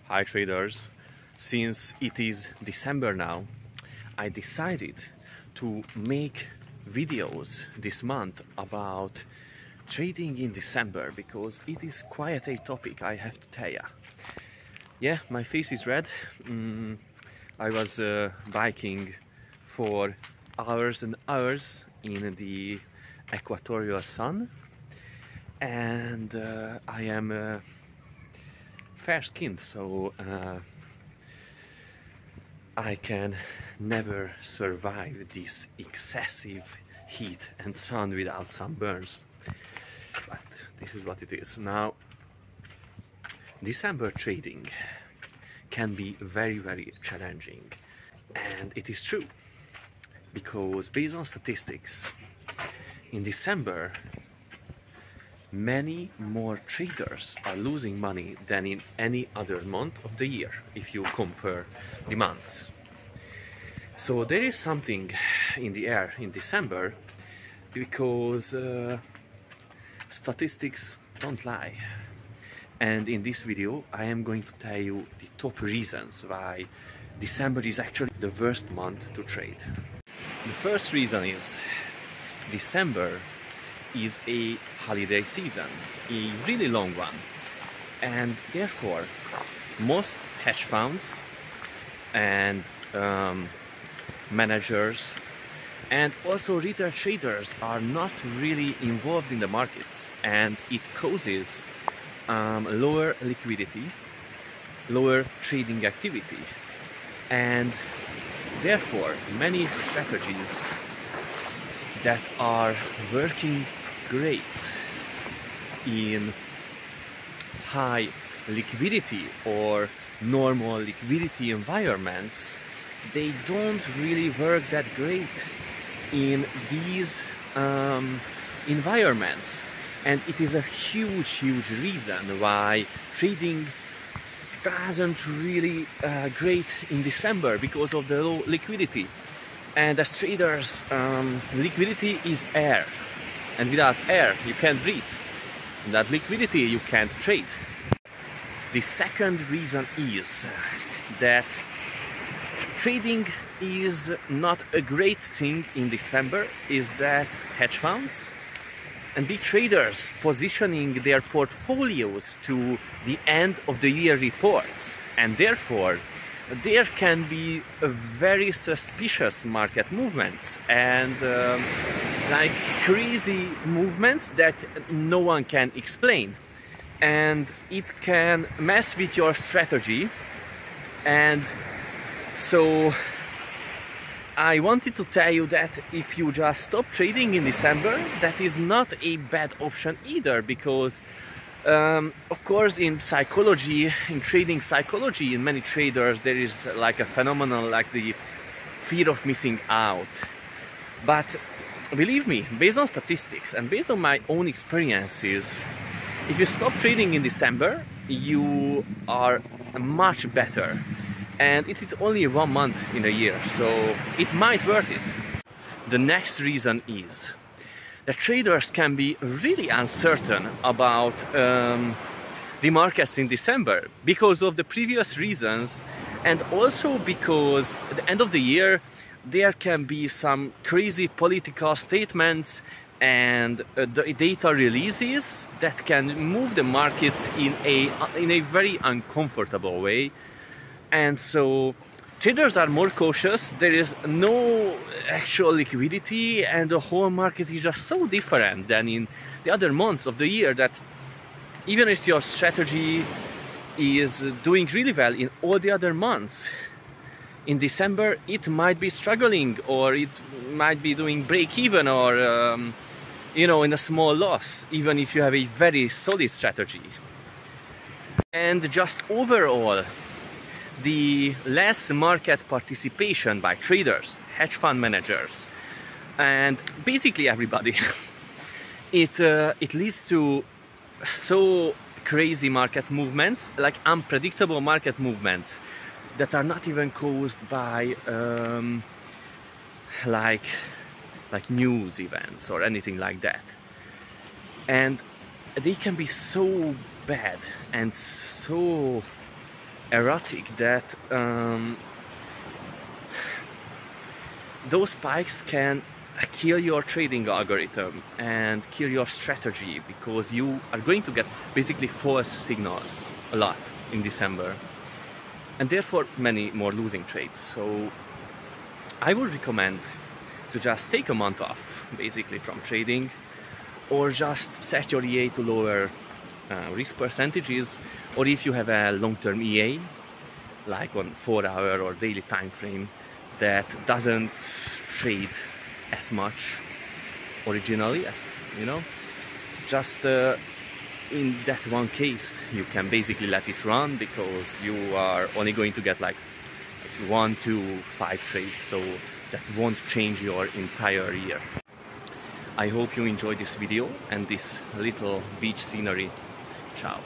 Hi traders, since it is December now, I decided to make videos this month about trading in December because it is quite a topic, I have to tell ya. Yeah, my face is red. I was biking for hours and hours in the equatorial sun, and I am fair-skinned, so I can never survive this excessive heat and sun without sunburns. But this is what it is. Now, December trading can be very challenging, and it is true because based on statistics, in December many more traders are losing money than in any other month of the year if you compare the months. So there is something in the air in December because statistics don't lie. And in this video I am going to tell you the top reasons why December is actually the worst month to trade. The first reason is December is a holiday season, a really long one, and therefore most hedge funds and managers and also retail traders are not really involved in the markets, and it causes lower liquidity, lower trading activity, and therefore many strategies that are working great in high liquidity or normal liquidity environments, they don't really work that great in these environments. And it is a huge reason why trading doesn't really great in December, because of the low liquidity. And as traders, liquidity is air, and without air you can't breathe. Without liquidity you can't trade. The second reason is that trading is not a great thing in December, is that hedge funds and big traders positioning their portfolios to the end of the year reports, and therefore there can be very suspicious market movements and like crazy movements that no one can explain, and it can mess with your strategy. And so I wanted to tell you that if you just stop trading in December, that is not a bad option either, because of course in psychology, in trading psychology, in many traders there is like a phenomenon like the fear of missing out. But believe me, based on statistics and based on my own experiences, if you stop trading in December, you are much better. And it is only 1 month in a year, so it might worth it. The next reason is that traders can be really uncertain about the markets in December because of the previous reasons, and also because at the end of the year there can be some crazy political statements and the data releases that can move the markets in a very uncomfortable way. And so traders are more cautious. There is no actual liquidity, and the whole market is just so different than in the other months of the year that even if your strategy is doing really well in all the other months, in December it might be struggling, or it might be doing break even, or you know, in a small loss, even if you have a very solid strategy. And just overall, the less market participation by traders, hedge fund managers, and basically everybody, it leads to so crazy market movements, like unpredictable market movements that are not even caused by like news events or anything like that. And they can be so bad and so erratic that those spikes can kill your trading algorithm and kill your strategy, because you are going to get basically false signals a lot in December, and therefore many more losing trades. So I would recommend to just take a month off basically from trading, or just set your EA to lower risk percentages, or if you have a long-term EA like on 4-hour or daily time frame that doesn't trade as much originally, you know, just in that one case you can basically let it run, because you are only going to get like 1 to 5 trades, so that won't change your entire year. I hope you enjoyed this video and this little beach scenery. Ciao.